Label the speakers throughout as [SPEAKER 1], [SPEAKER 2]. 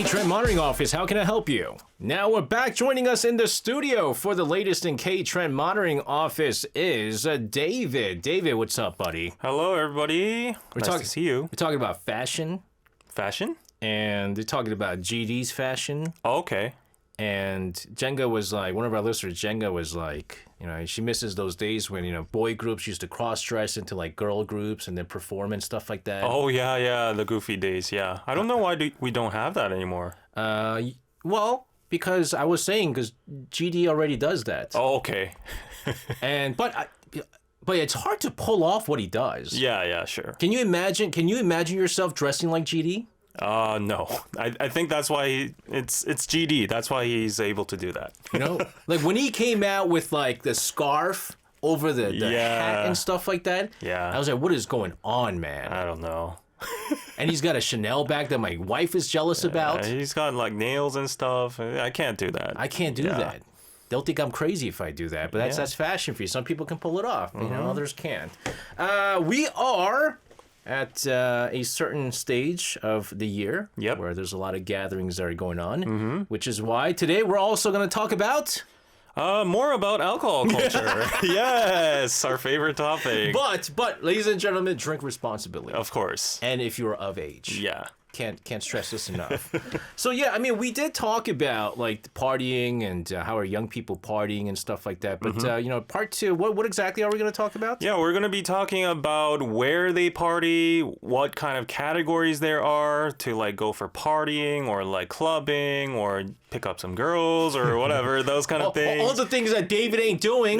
[SPEAKER 1] Trend Monitoring Office, how can I help you? Now we're back. Joining us in the studio for the latest in K-Trend Monitoring Office is David. David, what's up, buddy?
[SPEAKER 2] Hello, everybody. Nice to see you.
[SPEAKER 1] We're talking about fashion.
[SPEAKER 2] Fashion?
[SPEAKER 1] And they're talking about GD's fashion.
[SPEAKER 2] Oh, okay.
[SPEAKER 1] And Jenga was like, one of our listeners, Jenga was like, she misses those days when, boy groups used to cross-dress into like girl groups and then perform and stuff like that.
[SPEAKER 2] Oh, yeah, the goofy days, yeah. I don't know why we don't have that anymore.
[SPEAKER 1] Well, because I was saying, because GD already does that.
[SPEAKER 2] Oh, okay.
[SPEAKER 1] But it's hard to pull off what he does.
[SPEAKER 2] Yeah, sure.
[SPEAKER 1] Can you imagine yourself dressing like GD?
[SPEAKER 2] No. I think that's why it's GD. That's why he's able to do that.
[SPEAKER 1] Like when he came out with like the scarf over the hat and stuff like that.
[SPEAKER 2] Yeah.
[SPEAKER 1] I was like, what is going on, man?
[SPEAKER 2] I don't know.
[SPEAKER 1] And he's got a Chanel bag that my wife is jealous about.
[SPEAKER 2] He's got like nails and stuff. I can't do that.
[SPEAKER 1] I can't do that. They'll think I'm crazy if I do that, but that's fashion for you. Some people can pull it off, others can't. We are at a certain stage of the year where there's a lot of gatherings that are going on, which is why today we're also going to talk about...
[SPEAKER 2] more about alcohol culture. Yes, our favorite topic.
[SPEAKER 1] But, ladies and gentlemen, drink responsibly.
[SPEAKER 2] Of course.
[SPEAKER 1] And if you're of age.
[SPEAKER 2] Yeah.
[SPEAKER 1] Can't stress this enough. So we did talk about like partying and how are young people partying and stuff like that. But part two, what exactly are we going to talk about?
[SPEAKER 2] Yeah, we're going to be talking about where they party, what kind of categories there are to like go for partying or like clubbing or pick up some girls or whatever, those kind of things.
[SPEAKER 1] All the things that David ain't doing.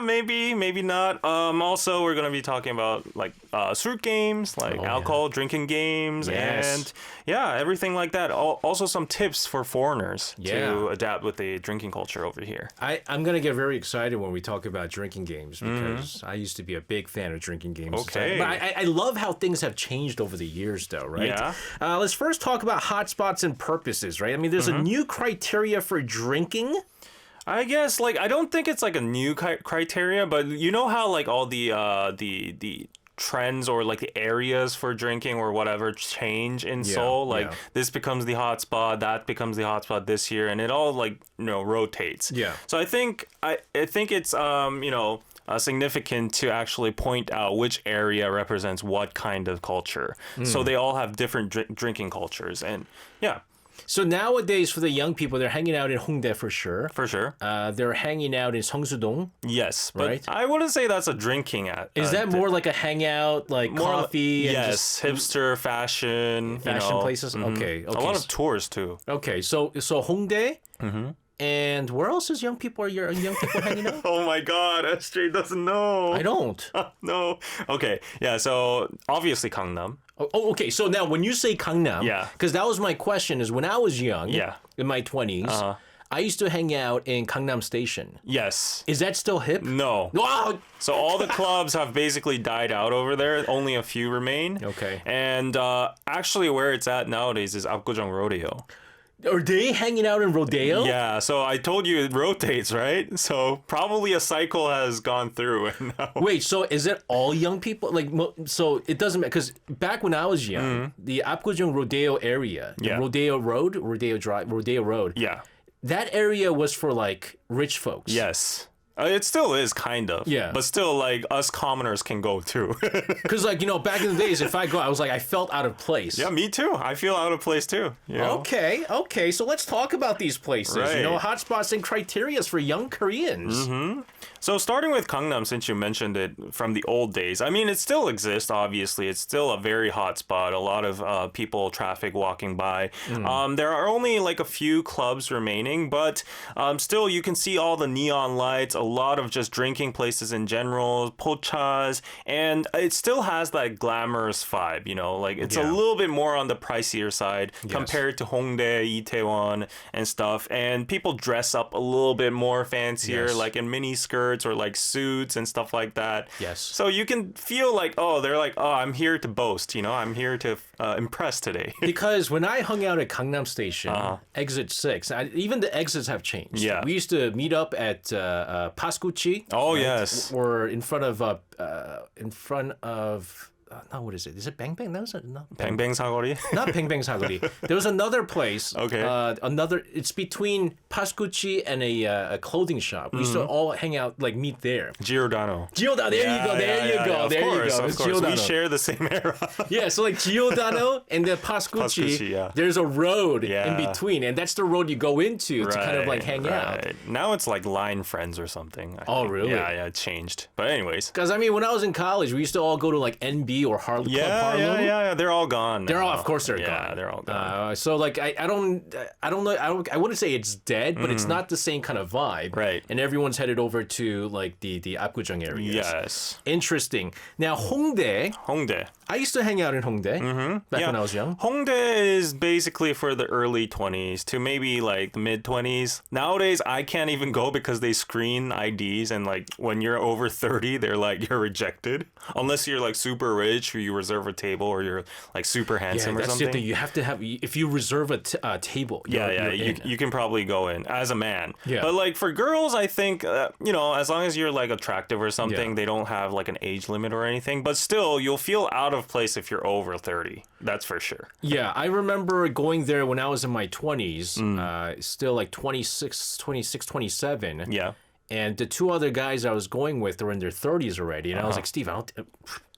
[SPEAKER 2] Maybe not. Also, we're going to be talking about like fruit games, like alcohol drinking games, and everything like that. Also, some tips for foreigners to adapt with the drinking culture over here.
[SPEAKER 1] I'm going to get very excited when we talk about drinking games because I used to be a big fan of drinking games.
[SPEAKER 2] Okay.
[SPEAKER 1] But I love how things have changed over the years, though, right?
[SPEAKER 2] Yeah.
[SPEAKER 1] Let's first talk about hotspots and purposes, right? I mean, there's a new criteria for drinking.
[SPEAKER 2] I guess, I don't think it's like a new criteria, but you know how like all the trends or like the areas for drinking or whatever change in Seoul, this becomes the hot spot, that becomes the hot spot this year, and it all rotates. So I think it's significant to actually point out which area represents what kind of culture. So they all have different drinking cultures, and
[SPEAKER 1] So nowadays, for the young people, they're hanging out in Hongdae for sure.
[SPEAKER 2] For sure.
[SPEAKER 1] They're hanging out in Seongsu-dong.
[SPEAKER 2] Yes, but
[SPEAKER 1] right?
[SPEAKER 2] I wouldn't say that's a drinking
[SPEAKER 1] Is that more like a hangout, like more coffee?
[SPEAKER 2] Yes, hipster fashion.
[SPEAKER 1] Places? Okay.
[SPEAKER 2] A lot of tours too.
[SPEAKER 1] Okay, so Hongdae. And where else is young people hanging out?
[SPEAKER 2] Oh my God, SJ doesn't know.
[SPEAKER 1] I don't.
[SPEAKER 2] No. Okay, yeah, so obviously Gangnam.
[SPEAKER 1] Oh, okay. So now when you say Gangnam, because that was my question, is when I was young, in my 20s, I used to hang out in Gangnam Station.
[SPEAKER 2] Yes.
[SPEAKER 1] Is that still hip?
[SPEAKER 2] No.
[SPEAKER 1] Wow.
[SPEAKER 2] So all the clubs have basically died out over there. Only a few remain.
[SPEAKER 1] Okay.
[SPEAKER 2] And actually where it's at nowadays is Apgujeong Rodeo.
[SPEAKER 1] Are they hanging out in Rodeo?
[SPEAKER 2] Yeah, so I told you it rotates, right? So probably a cycle has gone through.
[SPEAKER 1] Wait, so is it all young people? So it doesn't matter, because back when I was young, the Apgujeong Rodeo area, Rodeo Road, Rodeo Drive, Rodeo Road, that area was for like rich folks.
[SPEAKER 2] Yes. It still is, kind of.
[SPEAKER 1] Yeah.
[SPEAKER 2] But still, us commoners can go too.
[SPEAKER 1] Because, back in the days, if I go, I was I felt out of place.
[SPEAKER 2] Yeah, me too. I feel out of place too.
[SPEAKER 1] Okay. So let's talk about these places.
[SPEAKER 2] Right.
[SPEAKER 1] Hotspots and criterias for young Koreans.
[SPEAKER 2] So starting with Gangnam, since you mentioned it from the old days, I mean, it still exists, obviously. It's still a very hot spot. A lot of people, traffic walking by. There are only a few clubs remaining, but still you can see all the neon lights, a lot of just drinking places in general, pochas, and it still has that glamorous vibe, it's a little bit more on the pricier side compared to Hongdae, Itaewon, and stuff. And people dress up a little bit more fancier, in mini skirts or suits and stuff like that.
[SPEAKER 1] Yes.
[SPEAKER 2] So you can feel I'm here to boast, I'm here to impress today.
[SPEAKER 1] Because when I hung out at Gangnam Station, exit 6, even the exits have changed.
[SPEAKER 2] Yeah.
[SPEAKER 1] We used to meet up at Paskuchi.
[SPEAKER 2] Oh, yes.
[SPEAKER 1] Or in front of no, what is it? Is it Bang Bang? No, not
[SPEAKER 2] Bang Bang 사거리?
[SPEAKER 1] Not Bang Bang Saguri. There was another place.
[SPEAKER 2] Okay.
[SPEAKER 1] It's between Pascucci and a clothing shop. We used to all hang out, like meet there.
[SPEAKER 2] Giordano.
[SPEAKER 1] Giordano. There you go. There you go. There you go.
[SPEAKER 2] Of course.
[SPEAKER 1] Giordano.
[SPEAKER 2] We share the same era.
[SPEAKER 1] Yeah, so like Giordano and the Pascucci,
[SPEAKER 2] yeah.
[SPEAKER 1] there's a road in
[SPEAKER 2] Yeah.
[SPEAKER 1] between, and that's the road you go into to kind of like hang out.
[SPEAKER 2] Now it's like Line Friends or something. I think.
[SPEAKER 1] Really?
[SPEAKER 2] Yeah, it changed. But anyways.
[SPEAKER 1] Because I mean, when I was in college, we used to all go to like NB or Club Harlem.
[SPEAKER 2] Yeah. They're all gone.
[SPEAKER 1] They're
[SPEAKER 2] now.
[SPEAKER 1] all, of course, they're gone.
[SPEAKER 2] Yeah, they're all gone.
[SPEAKER 1] So like I don't know. I wouldn't say it's dead, but it's not the same kind of vibe.
[SPEAKER 2] Right.
[SPEAKER 1] And everyone's headed over to like the Apgujeong areas.
[SPEAKER 2] Yes.
[SPEAKER 1] Interesting. Now Hongdae. I used to hang out in Hongdae back when I was young.
[SPEAKER 2] Hongdae is basically for the early 20s to maybe like the mid 20s. Nowadays, I can't even go because they screen IDs, and like when you're over 30, they're like you're rejected unless you're like super rich or you reserve a table or you're like super handsome or
[SPEAKER 1] that's
[SPEAKER 2] something.
[SPEAKER 1] the thing. You have to have if you reserve a table. You're
[SPEAKER 2] you can probably go in as a man.
[SPEAKER 1] Yeah.
[SPEAKER 2] But like for girls, I think as long as you're like attractive or something,
[SPEAKER 1] Yeah.
[SPEAKER 2] they don't have like an age limit or anything. But still, you'll feel out of place if you're over 30. That's for sure.
[SPEAKER 1] Yeah, I remember going there when I was in my 20s, still like 26, 27.
[SPEAKER 2] Yeah.
[SPEAKER 1] And the two other guys I was going with were in their 30s already, and I was like, Steve, I don't.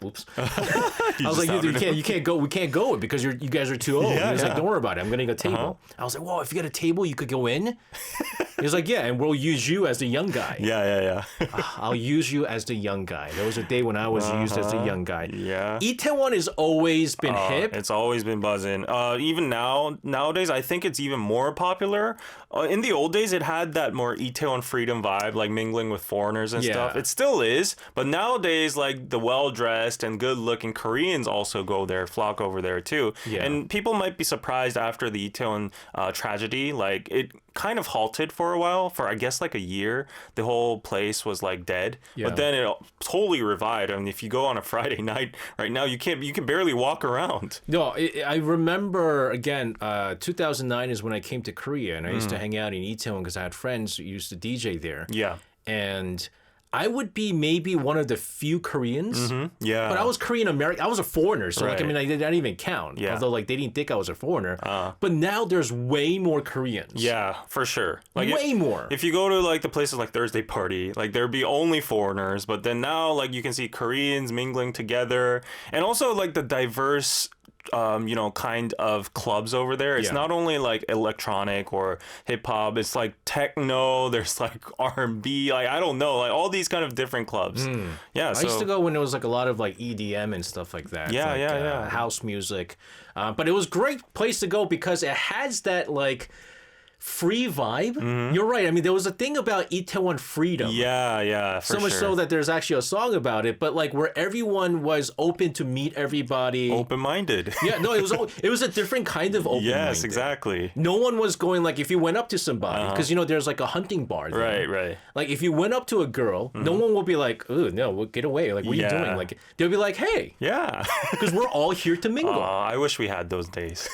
[SPEAKER 1] Oops. I was like, you can't go. We can't go because you guys are too old.
[SPEAKER 2] Yeah,
[SPEAKER 1] He was like,
[SPEAKER 2] yeah.
[SPEAKER 1] don't worry about it. I'm getting a table. I was like, whoa, if you get a table, you could go in. He was like, yeah, and we'll use you as the young guy.
[SPEAKER 2] Yeah.
[SPEAKER 1] I'll use you as the young guy. There was a day when I was used as the young guy.
[SPEAKER 2] Yeah.
[SPEAKER 1] Itaewon has always been hip.
[SPEAKER 2] It's always been buzzing. Even nowadays, I think it's even more popular. In the old days, it had that more Itaewon freedom vibe, like mingling with foreigners and stuff.
[SPEAKER 1] Yeah.
[SPEAKER 2] It still is, but nowadays, like the well-dressed and good-looking Koreans also go there, flock over there too.
[SPEAKER 1] Yeah.
[SPEAKER 2] And people might be surprised after the Itaewon tragedy, like it kind of halted for a while, for I guess like a year. The whole place was like dead,
[SPEAKER 1] Yeah.
[SPEAKER 2] but then it totally revived. I mean, if you go on a Friday night right now, you can barely walk around.
[SPEAKER 1] No, I remember, again, 2009 is when I came to Korea, and I used to hang out in Itaewon because I had friends who used to DJ there.
[SPEAKER 2] Yeah.
[SPEAKER 1] And I would be maybe one of the few Koreans.
[SPEAKER 2] Yeah.
[SPEAKER 1] But I was Korean American. I was a foreigner, so like I
[SPEAKER 2] Right.
[SPEAKER 1] mean, I didn't even count.
[SPEAKER 2] Yeah.
[SPEAKER 1] Although like they didn't think I was a foreigner. But now there's way more Koreans.
[SPEAKER 2] Yeah, for sure. Like
[SPEAKER 1] way more.
[SPEAKER 2] If you go to like the places like Thursday Party, like there'd be only foreigners, but then now like you can see Koreans mingling together, and also like the diverse kind of clubs over there. It's
[SPEAKER 1] Yeah.
[SPEAKER 2] not only like electronic or hip hop, it's like techno, there's like R&B, like I don't know, like all these kind of different clubs. Yeah,
[SPEAKER 1] I used to go when there was like a lot of like EDM and stuff like that.
[SPEAKER 2] Yeah,
[SPEAKER 1] like,
[SPEAKER 2] yeah.
[SPEAKER 1] House music. But it was a great place to go because it has that like free vibe. You're right. I mean, there was a thing about Itaewon freedom.
[SPEAKER 2] Yeah, for
[SPEAKER 1] So much
[SPEAKER 2] sure.
[SPEAKER 1] so that there's actually a song about it, but like where everyone was open to meet everybody.
[SPEAKER 2] Open-minded.
[SPEAKER 1] Yeah, no, it was a different kind of open.
[SPEAKER 2] Yes, exactly.
[SPEAKER 1] No one was going like if you went up to somebody because there's like a hunting bar there.
[SPEAKER 2] Right.
[SPEAKER 1] Like if you went up to a girl, no one will be like, "Oh no, we'll get away." Like, what are you
[SPEAKER 2] Yeah.
[SPEAKER 1] doing? Like they'll be like, "Hey,"
[SPEAKER 2] Yeah.
[SPEAKER 1] because we're all here to mingle.
[SPEAKER 2] I wish we had those days.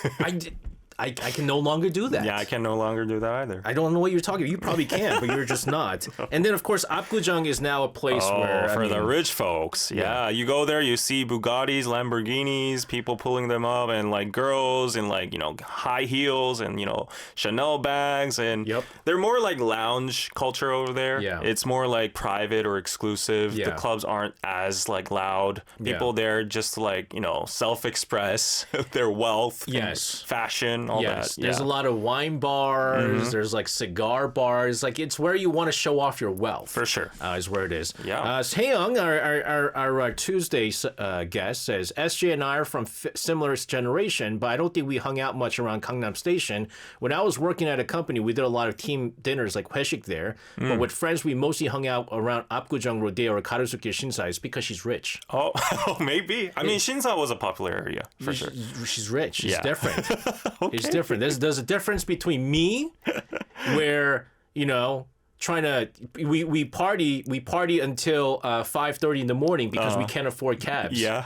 [SPEAKER 1] I can no longer do that.
[SPEAKER 2] Yeah, I can no longer do that either.
[SPEAKER 1] I don't know what you're talking about. You probably can, but you're just not. And then, of course, Apgujeong is now a place where...
[SPEAKER 2] For the rich folks. Yeah, you go there, you see Bugattis, Lamborghinis, people pulling them up, and like girls in like, high heels and, Chanel bags. And
[SPEAKER 1] Yep.
[SPEAKER 2] they're more like lounge culture over there.
[SPEAKER 1] Yeah.
[SPEAKER 2] It's more like private or exclusive.
[SPEAKER 1] Yeah.
[SPEAKER 2] The clubs aren't as like loud. People
[SPEAKER 1] Yeah.
[SPEAKER 2] there just like, self-express their wealth, and
[SPEAKER 1] Yes.
[SPEAKER 2] fashion, all
[SPEAKER 1] Yes,
[SPEAKER 2] that.
[SPEAKER 1] there's a lot of wine bars. There's like cigar bars. Like it's where you want to show off your wealth.
[SPEAKER 2] For sure.
[SPEAKER 1] Is where it is.
[SPEAKER 2] Yeah.
[SPEAKER 1] Seyoung, our Tuesday guest says SJ and I are from similar generation, but I don't think we hung out much around Gangnam Station. When I was working at a company, we did a lot of team dinners like 회식 there. But with friends, we mostly hung out around Apgujeong Rodeo or Garusuki Shinsa. It's because she's rich.
[SPEAKER 2] Oh, maybe. I mean, Shinsa was a popular area, for sure.
[SPEAKER 1] She's rich. She's
[SPEAKER 2] Yeah.
[SPEAKER 1] different. It's different. There's a difference between me, where trying to we party until 5:30 in the morning because we can't afford cabs.
[SPEAKER 2] Yeah.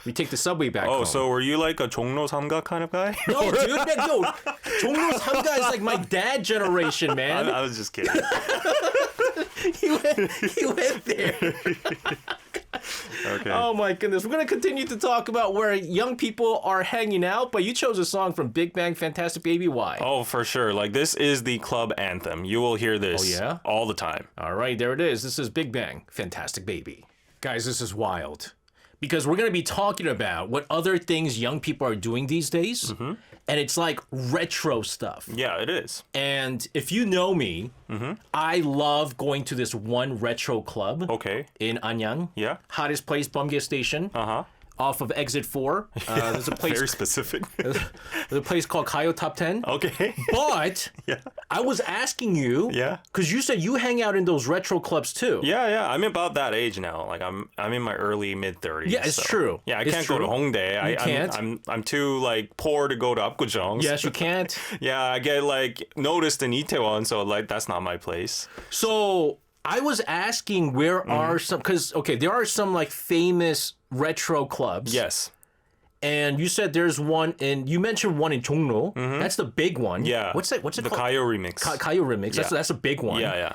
[SPEAKER 1] We take the subway back home.
[SPEAKER 2] So were you like a 종로 삼가 kind of guy?
[SPEAKER 1] No, dude, man, 종로 삼가 is like my dad generation, man.
[SPEAKER 2] I was just kidding.
[SPEAKER 1] He went there.
[SPEAKER 2] Okay.
[SPEAKER 1] Oh my goodness. We're going to continue to talk about where young people are hanging out, but you chose a song from Big Bang Fantastic Baby. Why?
[SPEAKER 2] Oh, for sure. Like, this is the club anthem. You will hear this all the time.
[SPEAKER 1] All right, there it is. This is Big Bang Fantastic Baby. Guys, this is wild. Because we're going to be talking about what other things young people are doing these days. And it's like retro stuff.
[SPEAKER 2] Yeah, it is.
[SPEAKER 1] And if you know me, I love going to this one retro club in Anyang.
[SPEAKER 2] Yeah.
[SPEAKER 1] Hottest place, Bumgye Station. Off of Exit 4. There's a place.
[SPEAKER 2] Very specific.
[SPEAKER 1] There's a place called Kayo Top 10.
[SPEAKER 2] Okay.
[SPEAKER 1] But I was asking you, because you said you hang out in those retro clubs too.
[SPEAKER 2] Yeah. I'm about that age now. Like I'm in my early mid-30s.
[SPEAKER 1] Yeah, it's true.
[SPEAKER 2] Yeah, I can't go to Hongdae.
[SPEAKER 1] You can't.
[SPEAKER 2] I'm too like poor to go to Apgujeong.
[SPEAKER 1] Yes, you can't.
[SPEAKER 2] Yeah, I get like noticed in Itaewon, so like that's not my place.
[SPEAKER 1] So I was asking where are some, because there are some like famous retro clubs.
[SPEAKER 2] Yes.
[SPEAKER 1] And you said there's one you mentioned one in Jongno. That's the big one.
[SPEAKER 2] Yeah.
[SPEAKER 1] What's it
[SPEAKER 2] the
[SPEAKER 1] called?
[SPEAKER 2] Kayo remix.
[SPEAKER 1] Kayo remix. That's a big one.
[SPEAKER 2] Yeah.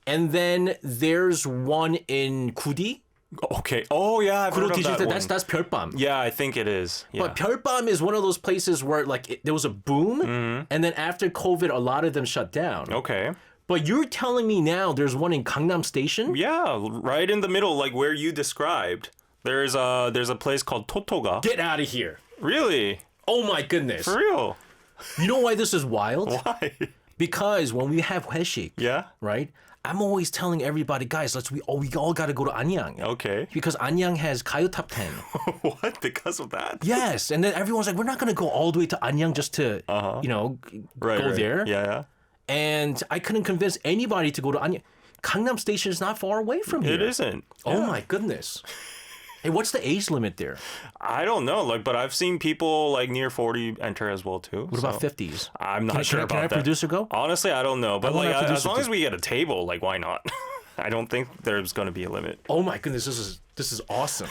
[SPEAKER 1] And then there's one in Gudi.
[SPEAKER 2] Okay. Oh yeah, I've heard of that one.
[SPEAKER 1] That's 별밤.
[SPEAKER 2] Yeah, I think it is. Yeah.
[SPEAKER 1] But 별밤 is one of those places where like there was a boom, and then after COVID, a lot of them shut down.
[SPEAKER 2] Okay.
[SPEAKER 1] But you're telling me now there's one in Gangnam Station?
[SPEAKER 2] Yeah, right in the middle, like where you described. There's a place called Totoga.
[SPEAKER 1] Get out of here.
[SPEAKER 2] Really?
[SPEAKER 1] Oh my goodness.
[SPEAKER 2] For real?
[SPEAKER 1] You know why this is wild?
[SPEAKER 2] Why?
[SPEAKER 1] Because when we have 회식,
[SPEAKER 2] Yeah.
[SPEAKER 1] right? I'm always telling everybody, guys, we all got to go to Anyang.
[SPEAKER 2] Okay.
[SPEAKER 1] Because Anyang has Kayo Top 10.
[SPEAKER 2] What? Because of that?
[SPEAKER 1] Yes, and then everyone's like, we're not going to go all the way to Anyang just to, go there.
[SPEAKER 2] Yeah.
[SPEAKER 1] And I couldn't convince anybody to go to Anyang. Gangnam Station is not far away from here.
[SPEAKER 2] It isn't.
[SPEAKER 1] Oh my goodness. Hey, what's the age limit there?
[SPEAKER 2] I don't know, but I've seen people like near 40 enter as well too.
[SPEAKER 1] What about 50s?
[SPEAKER 2] I'm not sure about that.
[SPEAKER 1] Can our producer go?
[SPEAKER 2] Honestly, I don't know, but like as long as we get a table, like why not? I don't think there's going to be a limit.
[SPEAKER 1] Oh my goodness, this is awesome.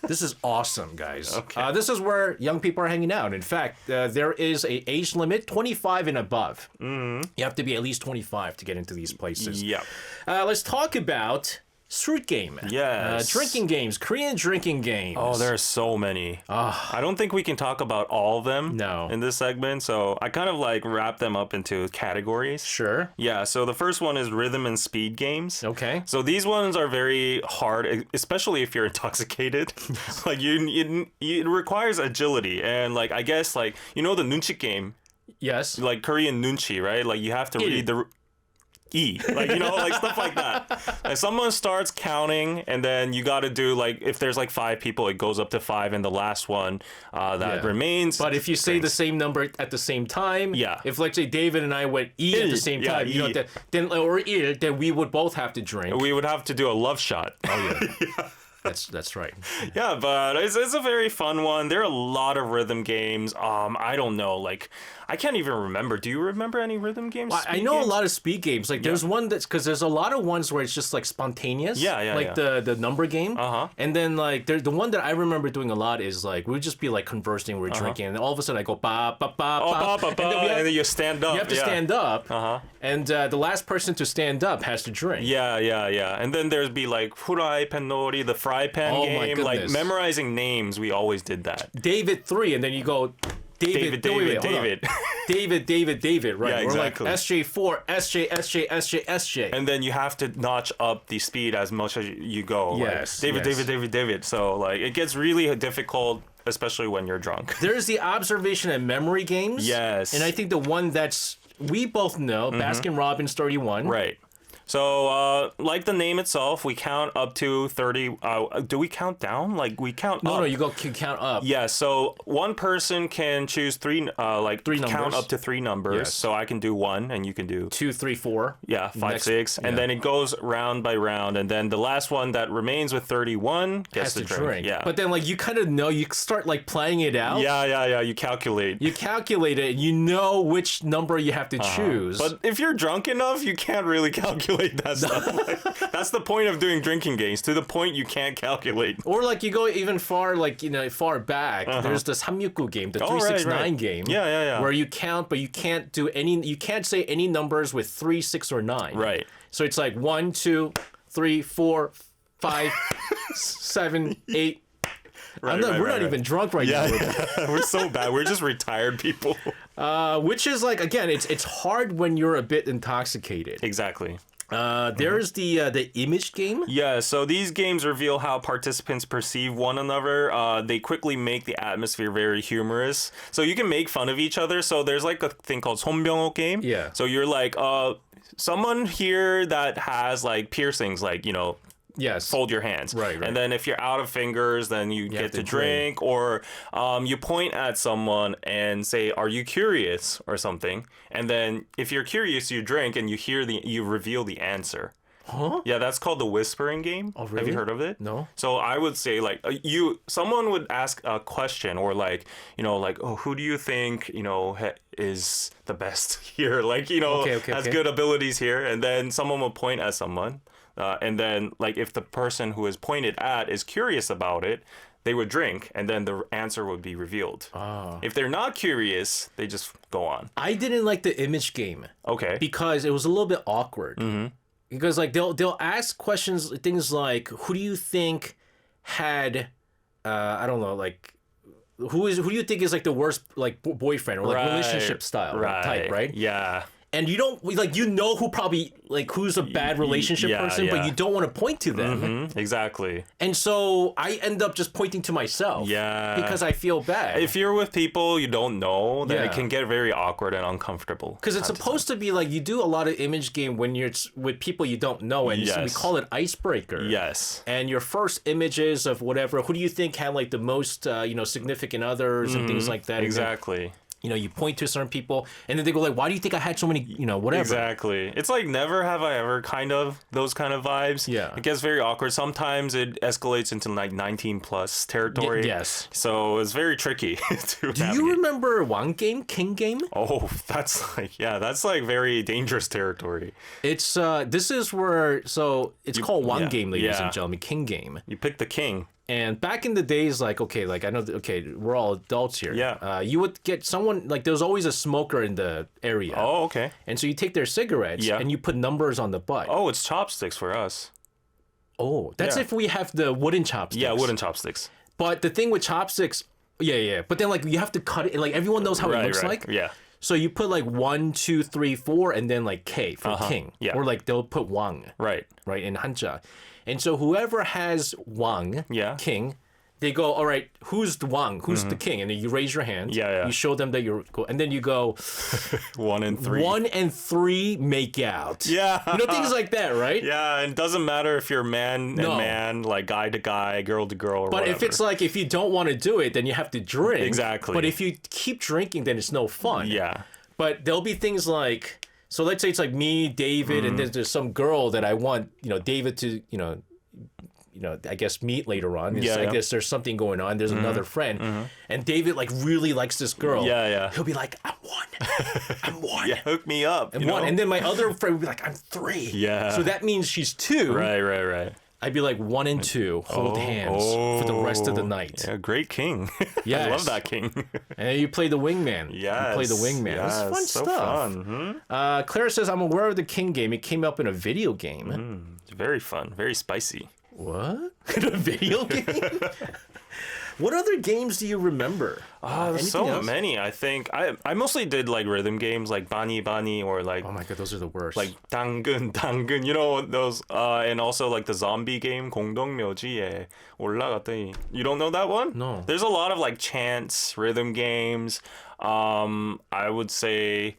[SPEAKER 1] This is awesome, guys.
[SPEAKER 2] Okay.
[SPEAKER 1] This is where young people are hanging out. In fact, there is a age limit, 25 and above. You have to be at least 25 to get into these places.
[SPEAKER 2] Yeah.
[SPEAKER 1] Let's talk about street game.
[SPEAKER 2] Yes.
[SPEAKER 1] Drinking games, Korean drinking games.
[SPEAKER 2] Oh, there are so many. I don't think we can talk about all of them in this segment, so I kind of like wrap them up into categories.
[SPEAKER 1] Sure.
[SPEAKER 2] Yeah, so the first one is rhythm and speed games.
[SPEAKER 1] Okay.
[SPEAKER 2] So these ones are very hard, especially if you're intoxicated. Like it requires agility, and like I guess like the nunchi game.
[SPEAKER 1] Yes.
[SPEAKER 2] Like Korean nunchi, right? Like you have to read the like like stuff like that. Like someone starts counting, and then you got to do like if there's like 5 people, it goes up to 5, and the last one that remains.
[SPEAKER 1] But if you say the same number at the same time, if let's say David and I went at the same time, then we would both have to drink.
[SPEAKER 2] We would have to do a love shot.
[SPEAKER 1] Oh yeah. That's right.
[SPEAKER 2] Yeah, but it's a very fun one. There are a lot of rhythm games. I don't know, like I can't even remember. Do you remember any rhythm games?
[SPEAKER 1] I know a lot of speed games. Like there's one that's because there's a lot of ones where it's just like spontaneous. Like the number game. And then like the one that I remember doing a lot is like we'd just be like conversing, we're drinking, and all of a sudden I go ba ba ba ba,
[SPEAKER 2] and then you stand up.
[SPEAKER 1] You have to stand up. And the last person to stand up has to drink.
[SPEAKER 2] Yeah. And then there'd be like Hurai Penori, the fry pan game, like memorizing names. We always did that.
[SPEAKER 1] David 3, and then you go David, right?
[SPEAKER 2] Yeah, exactly.
[SPEAKER 1] Or like SJ4, SJ.
[SPEAKER 2] And then you have to notch up the speed as much as you go.
[SPEAKER 1] Yes.
[SPEAKER 2] Like, David. So like it gets really difficult, especially when you're drunk.
[SPEAKER 1] There's the observation and memory games.
[SPEAKER 2] Yes.
[SPEAKER 1] And I think the one we both know, Baskin Robbins 31.
[SPEAKER 2] Right. So, like the name itself, we count up to 30. Do we count down? Like we count up?
[SPEAKER 1] No, you count up.
[SPEAKER 2] Yeah, so one person can choose three
[SPEAKER 1] numbers.
[SPEAKER 2] Count up to 3 numbers.
[SPEAKER 1] Yes.
[SPEAKER 2] So I can do 1 and you can do
[SPEAKER 1] 2, 3, 4.
[SPEAKER 2] Yeah, 5, 6. And then it goes round by round. And then the last one that remains with 31 gets
[SPEAKER 1] has to
[SPEAKER 2] drink. Yeah.
[SPEAKER 1] But then like you kind of know, you start like playing it out.
[SPEAKER 2] Yeah. You calculate.
[SPEAKER 1] You calculate it. You know which number you have to choose.
[SPEAKER 2] But if you're drunk enough, you can't really calculate that stuff. Like, that's the point of doing drinking games, to the point you can't calculate.
[SPEAKER 1] Or like you go even far, like far back. There's the 369 game, the 369 game.
[SPEAKER 2] Yeah.
[SPEAKER 1] Where you count, but you can't say any numbers with 3, 6, or 9.
[SPEAKER 2] Right.
[SPEAKER 1] So it's like 1, 2, 3, 4, 5, 7, 8.
[SPEAKER 2] Right,
[SPEAKER 1] we're not even drunk right now.
[SPEAKER 2] Yeah. We're so bad. We're just retired people.
[SPEAKER 1] Which is like, again, it's hard when you're a bit intoxicated.
[SPEAKER 2] Exactly.
[SPEAKER 1] There's the image game.
[SPEAKER 2] Yeah, so these games reveal how participants perceive one another. They quickly make the atmosphere very humorous. So you can make fun of each other. So there's like a thing called 손병호 game.
[SPEAKER 1] Yeah.
[SPEAKER 2] So you're like, someone here that has like piercings, like,
[SPEAKER 1] Yes.
[SPEAKER 2] fold your hands.
[SPEAKER 1] Right.
[SPEAKER 2] And then if you're out of fingers, then you get to drink. Or you point at someone and say, "Are you curious?" or something. And then if you're curious, you drink and you reveal the answer.
[SPEAKER 1] Huh?
[SPEAKER 2] Yeah, that's called the whispering game.
[SPEAKER 1] Oh, really?
[SPEAKER 2] Have you heard of it?
[SPEAKER 1] No.
[SPEAKER 2] So I would say like someone would ask a question or like, oh, who do you think, is the best here? Like, has good abilities here. And then someone will point at someone. And then, like, if the person who is pointed at is curious about it, they would drink, and then the answer would be revealed. If they're not curious, they just go on.
[SPEAKER 1] I didn't like the image game.
[SPEAKER 2] Okay.
[SPEAKER 1] Because it was a little bit awkward. Mm-hmm. Because like they'll ask questions, things like, "Who do you think had, I don't know, like." Who do you think is like the worst like boyfriend or like relationship style type, right?
[SPEAKER 2] Yeah.
[SPEAKER 1] And you don't like who probably like who's a bad relationship person, but you don't want to point to them.
[SPEAKER 2] Mm-hmm. Exactly.
[SPEAKER 1] And so I end up just pointing to myself.
[SPEAKER 2] Yeah.
[SPEAKER 1] Because I feel bad.
[SPEAKER 2] If you're with people you don't know, then it can get very awkward and uncomfortable.
[SPEAKER 1] Because it's supposed to be like you do a lot of image game when you're with people you don't know, and so we call it icebreaker.
[SPEAKER 2] Yes.
[SPEAKER 1] And your first images of whatever, who do you think had like the most significant others and things like that.
[SPEAKER 2] Exactly.
[SPEAKER 1] You point to certain people, and then they go like, "Why do you think I had so many, whatever?"
[SPEAKER 2] Exactly. It's like never have I ever those kind of vibes.
[SPEAKER 1] Yeah.
[SPEAKER 2] It gets very awkward. Sometimes it escalates into like 19 plus territory.
[SPEAKER 1] Yes.
[SPEAKER 2] So it's very tricky to
[SPEAKER 1] Do you remember Wang game, King game?
[SPEAKER 2] Oh, that's like very dangerous territory.
[SPEAKER 1] It's this is where it's called Wang game, ladies and gentlemen, King game.
[SPEAKER 2] You pick the king.
[SPEAKER 1] And back in the days, like, okay, like I know, we're all adults here.
[SPEAKER 2] Yeah.
[SPEAKER 1] You would get someone, like, there's always a smoker in the area.
[SPEAKER 2] Oh, okay.
[SPEAKER 1] And so you take their cigarettes and you put numbers on the butt.
[SPEAKER 2] Oh, it's chopsticks for us.
[SPEAKER 1] Oh, that's if we have the wooden chopsticks.
[SPEAKER 2] Yeah, wooden chopsticks.
[SPEAKER 1] But the thing with chopsticks, but then, like, you have to cut it. Like, everyone knows how it looks like.
[SPEAKER 2] Yeah.
[SPEAKER 1] So you put, like, 1, 2, 3, 4, and then, like, K for king.
[SPEAKER 2] Yeah.
[SPEAKER 1] Or, like, they'll put Wang.
[SPEAKER 2] Right.
[SPEAKER 1] Right, in Hanja. And so whoever has Wang, king, they go, all right, who's the Wang? Who's the king? And then you raise your hand.
[SPEAKER 2] Yeah.
[SPEAKER 1] You show them that you're cool. And then you go
[SPEAKER 2] 1 and 3.
[SPEAKER 1] 1 and 3 make out.
[SPEAKER 2] Yeah.
[SPEAKER 1] Things like that, right?
[SPEAKER 2] Yeah, and it doesn't matter if you're man and man, like guy to guy, girl to girl, or whatever.
[SPEAKER 1] But if it's like, if you don't want to do it, then you have to drink.
[SPEAKER 2] Exactly.
[SPEAKER 1] But if you keep drinking, then it's no fun.
[SPEAKER 2] Yeah.
[SPEAKER 1] But there'll be things like, so let's say it's like me, David, and then there's some girl that I want, David to, I guess meet later on. I guess there's something going on. There's another friend, and David like really likes this girl.
[SPEAKER 2] Yeah.
[SPEAKER 1] He'll be like, "I'm 1, I'm 1."
[SPEAKER 2] Yeah, hook me up.
[SPEAKER 1] I'm 1, and then my other friend would be like, "I'm 3."
[SPEAKER 2] Yeah.
[SPEAKER 1] So that means she's 2.
[SPEAKER 2] Right.
[SPEAKER 1] I'd be like 1 and 2, hold hands for the rest of the night.
[SPEAKER 2] Yeah, great king.
[SPEAKER 1] Yes.
[SPEAKER 2] I love that king.
[SPEAKER 1] And then you play the wingman.
[SPEAKER 2] Yes.
[SPEAKER 1] You play the wingman.
[SPEAKER 2] Yes,
[SPEAKER 1] It's fun
[SPEAKER 2] so
[SPEAKER 1] stuff.
[SPEAKER 2] Fun.
[SPEAKER 1] Claire says, "I'm aware of the king game. It came up in a video game."
[SPEAKER 2] It's very fun, very spicy.
[SPEAKER 1] What? In a video game? What other games do you remember?
[SPEAKER 2] There's so many. I think I mostly did like rhythm games like Bani Bani or like,
[SPEAKER 1] oh my god, those are the worst.
[SPEAKER 2] Like 당근, those and also like the zombie game 공동묘지에 올라갔더니. You don't know that one?
[SPEAKER 1] No.
[SPEAKER 2] There's a lot of like chants, rhythm games. I would say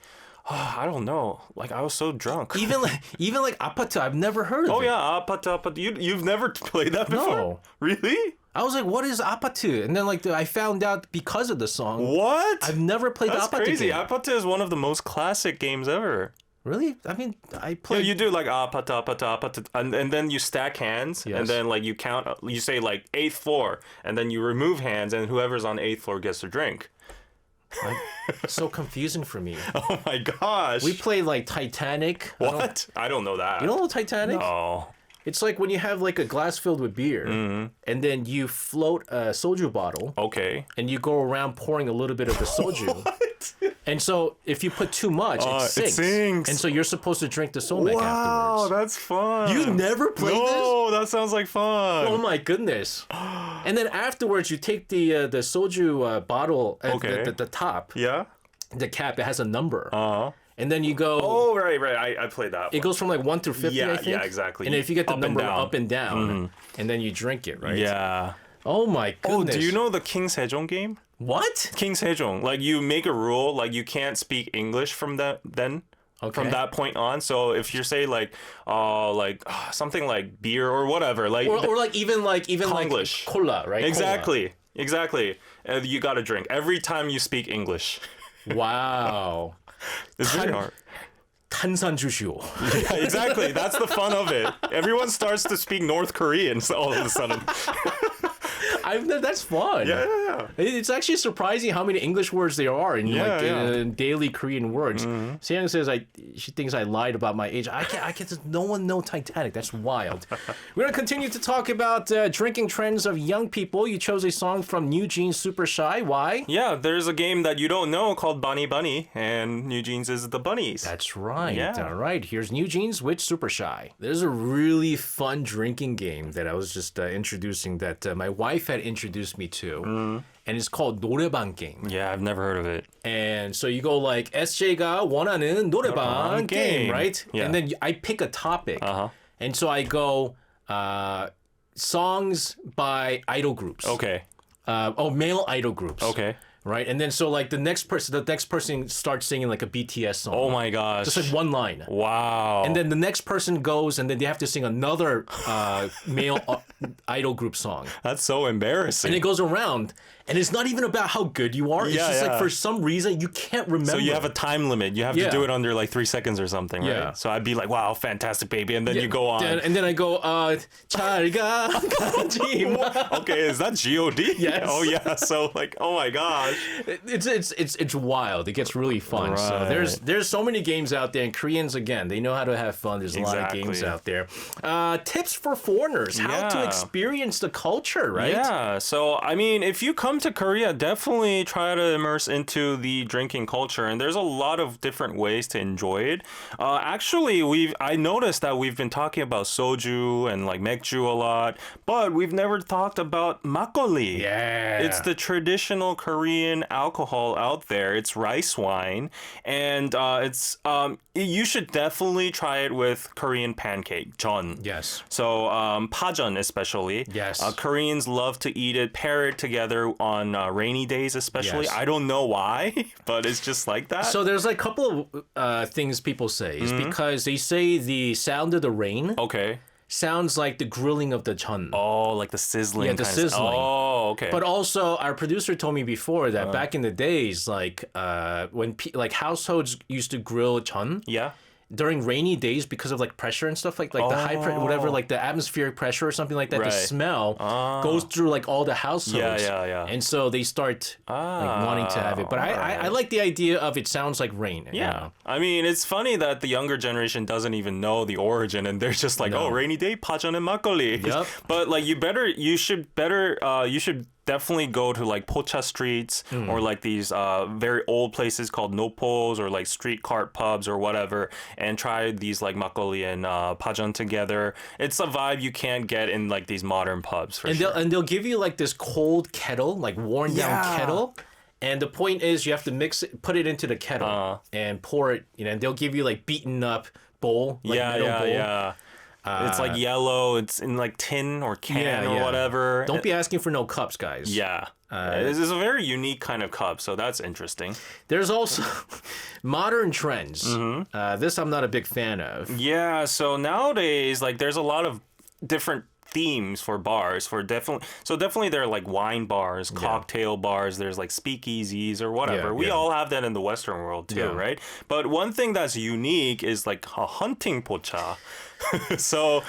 [SPEAKER 2] I don't know. Like I was so drunk.
[SPEAKER 1] Even like 아파트, I've never heard of it.
[SPEAKER 2] Oh yeah, 아파트. You've never played that before?
[SPEAKER 1] No.
[SPEAKER 2] Really?
[SPEAKER 1] I was like, what is 아파트? And then like I found out because of the song.
[SPEAKER 2] What?
[SPEAKER 1] I've never played
[SPEAKER 2] That's
[SPEAKER 1] the 아파트
[SPEAKER 2] crazy.
[SPEAKER 1] game.
[SPEAKER 2] 아파트 is one of the most classic games ever.
[SPEAKER 1] Really? I mean, I
[SPEAKER 2] Yeah,
[SPEAKER 1] played.
[SPEAKER 2] you do like 아파트, and then you stack hands, and then like you count. You say like 8th floor, and then you remove hands, and whoever's on 8th floor gets to drink.
[SPEAKER 1] It's so confusing for me.
[SPEAKER 2] Oh my gosh.
[SPEAKER 1] We played like Titanic.
[SPEAKER 2] What? I don't know that.
[SPEAKER 1] You don't know Titanic?
[SPEAKER 2] No.
[SPEAKER 1] It's like when you have like a glass filled with beer, and then you float a soju bottle.
[SPEAKER 2] Okay.
[SPEAKER 1] And you go around pouring a little bit of the soju.
[SPEAKER 2] What?
[SPEAKER 1] And so if you put too much, it sinks.
[SPEAKER 2] It sinks.
[SPEAKER 1] And so you're supposed to drink the somek
[SPEAKER 2] Wow,
[SPEAKER 1] afterwards.
[SPEAKER 2] that's fun.
[SPEAKER 1] You never played this?
[SPEAKER 2] No, that sounds like fun.
[SPEAKER 1] Oh my goodness. And then afterwards, you take the soju bottle at the top,
[SPEAKER 2] Yeah?
[SPEAKER 1] the cap, it has a number.
[SPEAKER 2] Uh-huh.
[SPEAKER 1] And then you go...
[SPEAKER 2] Oh, right. I played that
[SPEAKER 1] It goes from like 1 through 50, I think.
[SPEAKER 2] Yeah, exactly.
[SPEAKER 1] And if you get the
[SPEAKER 2] Up and
[SPEAKER 1] number
[SPEAKER 2] down.
[SPEAKER 1] up and down, and then you drink it, right?
[SPEAKER 2] Yeah.
[SPEAKER 1] Oh my goodness.
[SPEAKER 2] Oh, do you know the King Sejong game?
[SPEAKER 1] What?
[SPEAKER 2] King Sejong. Like, you make a rule, like, you can't speak English from that from that point on. So if you say something like beer or whatever, like
[SPEAKER 1] Or like even like
[SPEAKER 2] Konglish.
[SPEAKER 1] cola, right?
[SPEAKER 2] Exactly. You got to drink every time you speak English.
[SPEAKER 1] Cola. Wow.
[SPEAKER 2] It's very hard.
[SPEAKER 1] 탄산 주시오.
[SPEAKER 2] Yeah, exactly. That's the fun of it. Everyone starts to speak North Korean all of a sudden.
[SPEAKER 1] That's fun.
[SPEAKER 2] Yeah.
[SPEAKER 1] It's actually surprising how many English words there are in daily Korean words. Seong says she thinks I lied about my age. I can't. No one know Titanic. That's wild. We're gonna continue to talk about drinking trends of young people. You chose a song from New Jeans, Super Shy. Why?
[SPEAKER 2] Yeah, there's a game that you don't know called Bunny Bunny, and New Jeans is the bunnies.
[SPEAKER 1] That's right.
[SPEAKER 2] Yeah.
[SPEAKER 1] All right. Here's New Jeans with Super Shy. There's a really fun drinking game that I was just introducing that my wife had introduced me to. And it's called 노래방 game.
[SPEAKER 2] Yeah, I've never heard of it.
[SPEAKER 1] And so you go like SJ가 원하는 노래방 game, right?
[SPEAKER 2] Yeah.
[SPEAKER 1] And then I pick a topic. And so I go songs by idol groups.
[SPEAKER 2] Okay.
[SPEAKER 1] Male idol groups.
[SPEAKER 2] Okay.
[SPEAKER 1] Right? And then so like the next person starts singing like a BTS song.
[SPEAKER 2] Oh my gosh.
[SPEAKER 1] Just like one line.
[SPEAKER 2] Wow.
[SPEAKER 1] And then the next person goes and then they have to sing another male idol group song.
[SPEAKER 2] That's so embarrassing.
[SPEAKER 1] And it goes around. And it's not even about how good you are. It's just like for some reason you can't remember.
[SPEAKER 2] So you have a time limit. You have to do it under like 3 seconds or something, right?
[SPEAKER 1] Yeah.
[SPEAKER 2] So I'd be like, wow, fantastic, baby. And then you go on.
[SPEAKER 1] And then I go, 잘 가지마.
[SPEAKER 2] Okay, is that G.O.D.?
[SPEAKER 1] Yes.
[SPEAKER 2] Oh, yeah. So like, oh my gosh.
[SPEAKER 1] It's wild. It gets really fun. So there's so many games out there. And Koreans, again, they know how to have fun. There's a lot of games out there. Tips for foreigners. How to experience the culture, right?
[SPEAKER 2] Yeah. So, I mean, if you come to Korea, definitely try to immerse into the drinking culture. And there's a lot of different ways to enjoy it. Actually, I noticed that we've been talking about soju and like 맥주 a lot, but we've never talked about makgeolli.
[SPEAKER 1] Yeah.
[SPEAKER 2] It's the traditional Korean alcohol out there. It's rice wine, and you should definitely try it with Korean pancake, jeon.
[SPEAKER 1] Yes.
[SPEAKER 2] So pajeon especially.
[SPEAKER 1] Yes.
[SPEAKER 2] Koreans love to eat it, pair it together on rainy days especially.
[SPEAKER 1] Yes.
[SPEAKER 2] I don't know why, but it's just like that.
[SPEAKER 1] So there's like a couple of things people say. It's because they say the sound of the rain
[SPEAKER 2] Okay.
[SPEAKER 1] sounds like the grilling of the jeon.
[SPEAKER 2] Oh, like the sizzling.
[SPEAKER 1] Yeah, the
[SPEAKER 2] kind of-
[SPEAKER 1] sizzling.
[SPEAKER 2] Oh, okay.
[SPEAKER 1] But also, our producer told me before that back in the days, like when households used to grill jeon
[SPEAKER 2] yeah.
[SPEAKER 1] during rainy days because of like pressure and stuff like the high whatever, like the atmospheric pressure or something like that, the smell goes through like all the households.
[SPEAKER 2] Yeah.
[SPEAKER 1] And so they start like wanting to have it. But I like the idea of it sounds like rain.
[SPEAKER 2] Yeah.
[SPEAKER 1] You know?
[SPEAKER 2] I mean, it's funny that the younger generation doesn't even know the origin and they're just like, oh, rainy day, pajeon and makgeolli.
[SPEAKER 1] Yep.
[SPEAKER 2] But like you should definitely go to like pocha streets or like these very old places called nopos or like street cart pubs or whatever and try these like makgeolli and pajeon together. It's a vibe you can't get in like these modern pubs for sure.
[SPEAKER 1] They'll give you like this cold kettle, like worn down kettle. And the point is you have to mix it, put it into the kettle and pour it, and they'll give you like beaten up bowl, like metal bowl.
[SPEAKER 2] Yeah. It's like yellow. It's in like tin or can or whatever.
[SPEAKER 1] Don't be asking for no cups, guys.
[SPEAKER 2] Yeah. This is a very unique kind of cup, so that's interesting.
[SPEAKER 1] There's also modern trends. This I'm not a big fan of.
[SPEAKER 2] Yeah, so nowadays, like, there's a lot of different themes for bars definitely there are like wine bars, cocktail bars, there's like speakeasies or whatever. We all have that in the Western world too, right? But one thing that's unique is like a hunting pocha. So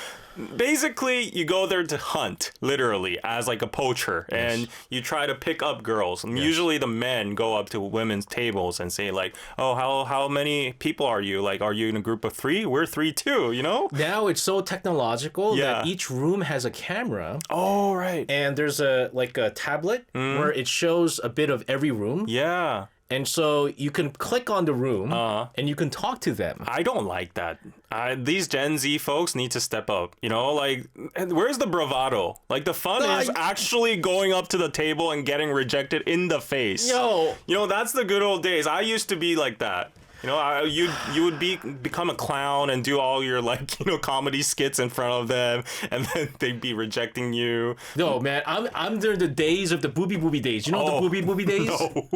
[SPEAKER 2] basically you go there to hunt, literally, as like a poacher, and you try to pick up girls. And usually the men go up to women's tables and say like, oh, how many people are you? Like, are you in a group of 3? We're 3 too, you know?
[SPEAKER 1] Now it's so technological that each room has a camera.
[SPEAKER 2] Oh, right.
[SPEAKER 1] And there's a tablet where it shows a bit of every room.
[SPEAKER 2] Yeah.
[SPEAKER 1] And so you can click on the room and you can talk to them.
[SPEAKER 2] I don't like that. These Gen Z folks need to step up. You know, like, where's the bravado? Like, the fun is actually going up to the table and getting rejected in the face.
[SPEAKER 1] Yo.
[SPEAKER 2] You know, that's the good old days. I used to be like that. You know, you would become a clown and do all your, like, you know, comedy skits in front of them, and then they'd be rejecting you.
[SPEAKER 1] No, man, I'm during the days of the booby days. You know what the booby days?
[SPEAKER 2] No.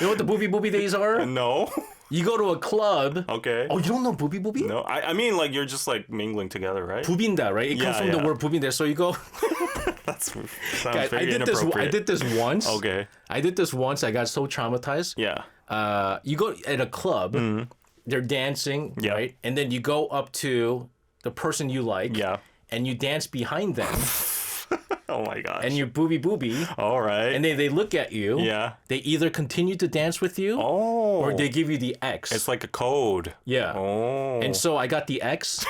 [SPEAKER 1] You know what the booby days are?
[SPEAKER 2] No.
[SPEAKER 1] You go to a club.
[SPEAKER 2] Okay.
[SPEAKER 1] Oh, you don't know booby?
[SPEAKER 2] No, I mean, like, you're just, like, mingling together, right?
[SPEAKER 1] Bubinda, right? It comes from the word bubinda. So you go.
[SPEAKER 2] That sounds
[SPEAKER 1] Guys,
[SPEAKER 2] very
[SPEAKER 1] I
[SPEAKER 2] inappropriate.
[SPEAKER 1] did this once.
[SPEAKER 2] Okay.
[SPEAKER 1] I did this once. I got so traumatized.
[SPEAKER 2] Yeah.
[SPEAKER 1] You go at a club. They're dancing, right? And then you go up to the person you like.
[SPEAKER 2] Yeah.
[SPEAKER 1] And you dance behind them.
[SPEAKER 2] Oh my gosh.
[SPEAKER 1] And you're booby.
[SPEAKER 2] All right.
[SPEAKER 1] And they look at you.
[SPEAKER 2] Yeah.
[SPEAKER 1] They either continue to dance with you.
[SPEAKER 2] Oh.
[SPEAKER 1] Or they give you the X.
[SPEAKER 2] It's like a code.
[SPEAKER 1] Yeah.
[SPEAKER 2] Oh.
[SPEAKER 1] And so I got the X.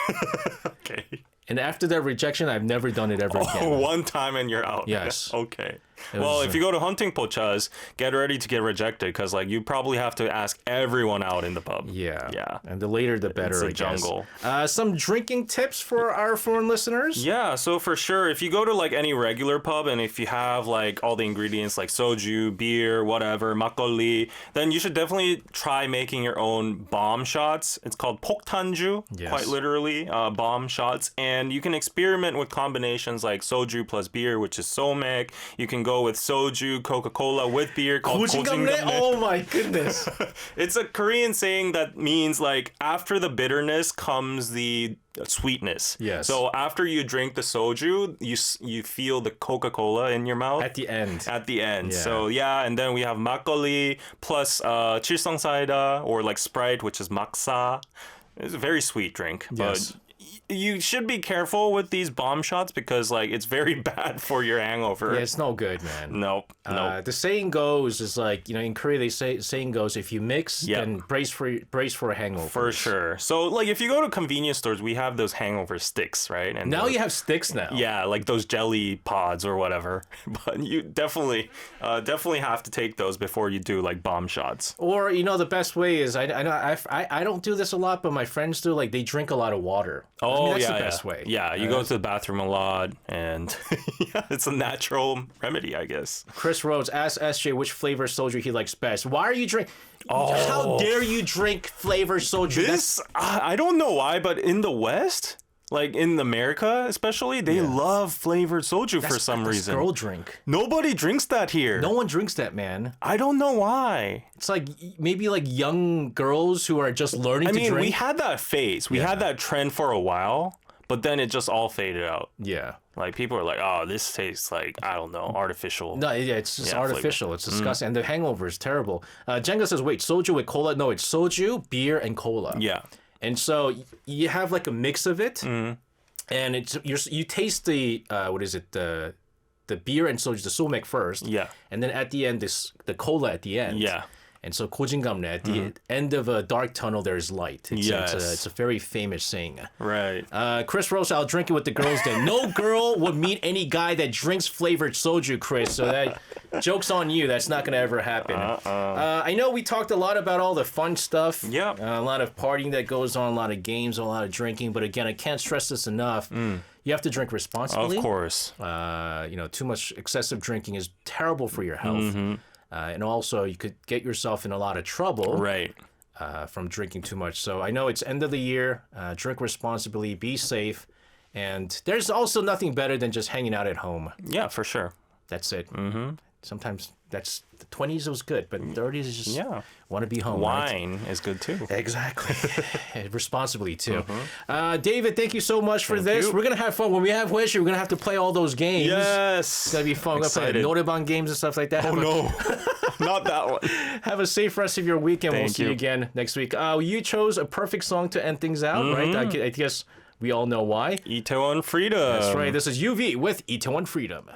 [SPEAKER 2] Okay.
[SPEAKER 1] And after that rejection, I've never done it ever again.
[SPEAKER 2] One time and you're out.
[SPEAKER 1] Yes.
[SPEAKER 2] Okay. Well, if you go to hunting pochas, get ready to get rejected because, like, you probably have to ask everyone out in the pub.
[SPEAKER 1] Yeah.
[SPEAKER 2] Yeah.
[SPEAKER 1] And the later, the better,
[SPEAKER 2] It's a
[SPEAKER 1] I guess.
[SPEAKER 2] jungle.
[SPEAKER 1] Some drinking tips for our foreign listeners?
[SPEAKER 2] Yeah, so for sure, if you go to, like, any regular pub and if you have, like, all the ingredients like soju, beer, whatever, makgeolli, then you should definitely try making your own bomb shots. It's called 폭탄주,
[SPEAKER 1] Yes.
[SPEAKER 2] quite literally, bomb shots. And you can experiment with combinations like soju plus beer, which is somek. You can go with soju, Coca-Cola with beer called
[SPEAKER 1] 고진감래?
[SPEAKER 2] 고진감래.
[SPEAKER 1] Oh my goodness.
[SPEAKER 2] It's a Korean saying that means, like, after the bitterness comes the sweetness.
[SPEAKER 1] Yes.
[SPEAKER 2] So after you drink the soju, you feel the Coca-Cola in your mouth.
[SPEAKER 1] At the end.
[SPEAKER 2] At the end.
[SPEAKER 1] Yeah.
[SPEAKER 2] So yeah, and then we have makgeolli plus 칠성사이다, or like Sprite, which is maksa. It's a very sweet drink.
[SPEAKER 1] Yes.
[SPEAKER 2] But you should be careful with these bomb shots because, like, it's very bad for your hangover.
[SPEAKER 1] Yeah, it's no good, man.
[SPEAKER 2] Nope.
[SPEAKER 1] The saying goes is, like, you know, in Korea they say saying goes, if you mix, then brace for a hangover.
[SPEAKER 2] For sure. So, like, if you go to convenience stores, we have those hangover sticks, right? And
[SPEAKER 1] Now you have sticks now.
[SPEAKER 2] yeah, like those jelly pods or whatever. But you definitely have to take those before you do, like, bomb shots.
[SPEAKER 1] Or, you know, the best way is I don't do this a lot, but my friends do. Like, they drink a lot of water. I mean, that's the best way.
[SPEAKER 2] Yeah, you go to the bathroom a lot, and yeah, it's a natural remedy, I guess.
[SPEAKER 1] Chris Rhodes asked SJ which flavor soju he likes best. Why are you drink? How dare you drink flavor soju?
[SPEAKER 2] This, I don't know why, but in the West, like in America especially, they love flavored soju for some reason.
[SPEAKER 1] Girl drink.
[SPEAKER 2] Nobody drinks that here.
[SPEAKER 1] No one drinks that, man.
[SPEAKER 2] I don't know why.
[SPEAKER 1] It's like maybe like young girls who are just learning to drink.
[SPEAKER 2] We had that phase. We had that trend for a while, but then it just all faded out.
[SPEAKER 1] Yeah.
[SPEAKER 2] Like, people are like, oh, this tastes like, I don't know, artificial.
[SPEAKER 1] No, yeah, it's just artificial.
[SPEAKER 2] Flavor.
[SPEAKER 1] It's disgusting. And the hangover is terrible. Jenga says, wait, soju with cola? No, it's soju, beer, and cola.
[SPEAKER 2] Yeah.
[SPEAKER 1] And so you have like a mix of it, and it's you taste the the beer and soju, the somek first, and then at the end the cola at the end, And so 고진감래, at the end of a dark tunnel there is light. It's a very famous saying.
[SPEAKER 2] Right.
[SPEAKER 1] Chris Rose, I'll drink it with the girls then. No girl would meet any guy that drinks flavored soju, Chris. So that joke's on you. That's not going to ever happen. I know we talked a lot about all the fun stuff.
[SPEAKER 2] Yeah.
[SPEAKER 1] A lot of partying that goes on, a lot of games, a lot of drinking. But again, I can't stress this enough. You have to drink responsibly.
[SPEAKER 2] Of course.
[SPEAKER 1] Too much excessive drinking is terrible for your health. And also, you could get yourself in a lot of trouble from drinking too much. So I know it's end of the year. Drink responsibly, be safe. And there's also nothing better than just hanging out at home.
[SPEAKER 2] Yeah, for sure.
[SPEAKER 1] That's it. Sometimes that's the 20s was good, but 30s is just want to be home.
[SPEAKER 2] Wine is good too.
[SPEAKER 1] Exactly. Responsibly too. David, thank you so much for this. We're going to have fun. When we have Wish, we're going to have to play all those games.
[SPEAKER 2] Yes.
[SPEAKER 1] It's going to be fun. We're going to play Noreban games and stuff like that.
[SPEAKER 2] Oh, no. Not that one.
[SPEAKER 1] Have a safe rest of your weekend. We'll see you again next week. You chose a perfect song to end things out, right? I guess we all know why.
[SPEAKER 2] Itaewon Freedom.
[SPEAKER 1] That's right. This is UV with Itaewon Freedom.